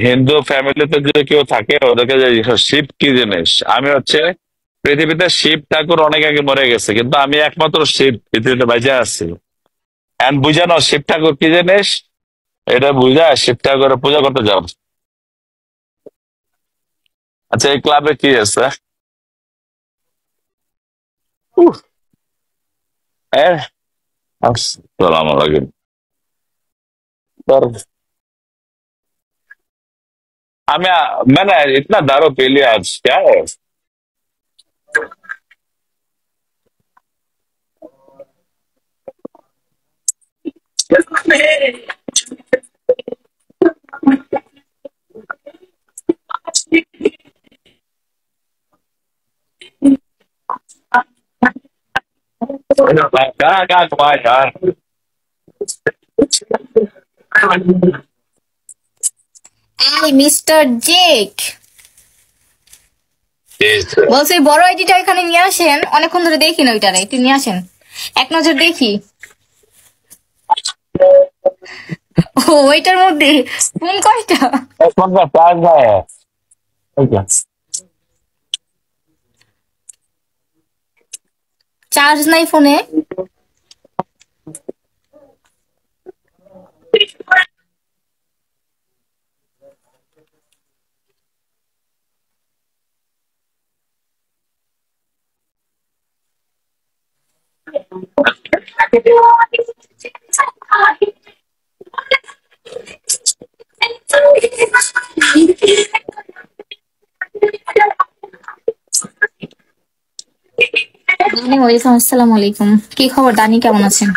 হিন্দু ফ্যামিলিতে যদি কেউ থাকে ওদেরকে যে শিব কি জিনিস, আমি হচ্ছে পৃথিবীতে শিব ঠাকুর অনেক আগে মরে গেছে, কিন্তু আমি একমাত্র শিব পৃথিবীতে বেঁচে আছি। এখন বুঝানো শিব ঠাকুর কি জিনিস, এটা বুঝা শিব ঠাকুরের পূজা করতে যাও। আচ্ছা, এই ক্লাবে কি আছে? উফ, अस्सलाम वालेकुम। पर हमें मैंने इतना दारू पी लिया आज, क्या है? कहाँ कहाँ घुमाए यार? এই মিস্টার জেক, বলছি ওই বড় আইডিটা এখানে নিয়ে আসেন, অনেকক্ষণ ধরে দেখি না ওইটারে, একটু নিয়ে আসেন, এক নজর দেখি। ও ওইটার মধ্যে ফোন কয়টা? कौन सा प्लाज्मा है? क्या? চার্জ নাই ফোনে। দানি ওয়ালাইকুম আসসালাম আলাইকুম, কি খবর দানি, কেমন আছেন?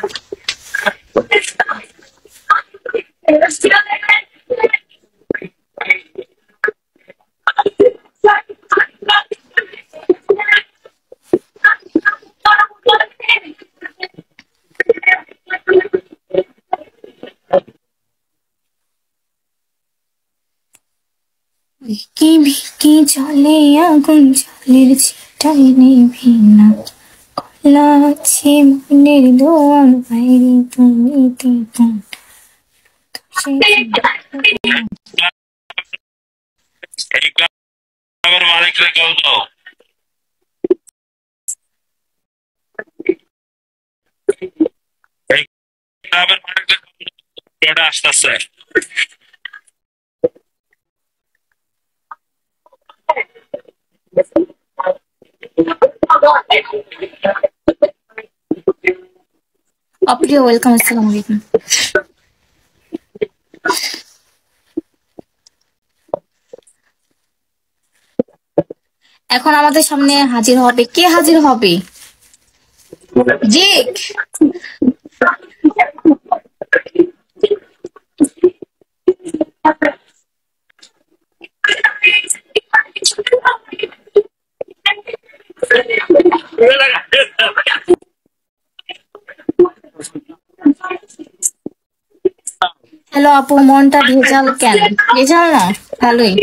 কি কি চলে আগুন জলের ছিটায় নিভি না, খোলা আছে মনের দোয়ার বাইরে তুমি তখন एक क्लाबर मालिक से कॉल दो। एक क्लाबर मालिक से कॉल दो, केड़ा আসতেছে। অপ্রিয় ওয়েলকাম আসসালামু আলাইকুম। এখন আমাদের সামনে হাজির হবে, কে হাজির হবে? জেক, হ্যালো আপু, মনটা ভেজাল কেন? ভেজাল না, ভালোই।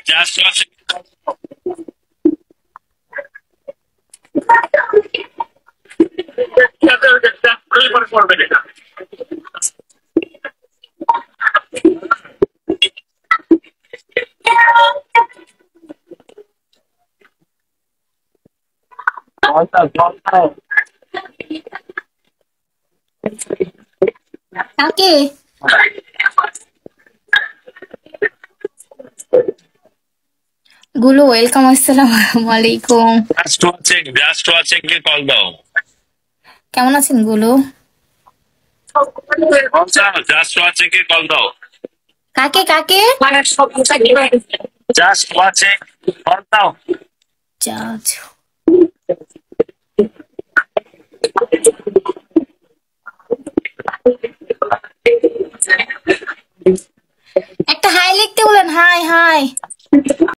Just watching. কাকে? গুলো ওয়েলকাম আসসালামু আলাইকুম। জাস্ট ওয়াচিং কে কল দাও। কেমন আছেন গুলো? জাস্ট ওয়াচিং কে কল দাও। কাকে কাকে? জাস্ট ওয়াচিং কল দাও। জাজ একটা হাই লিখতে বলেন, হাই হাই।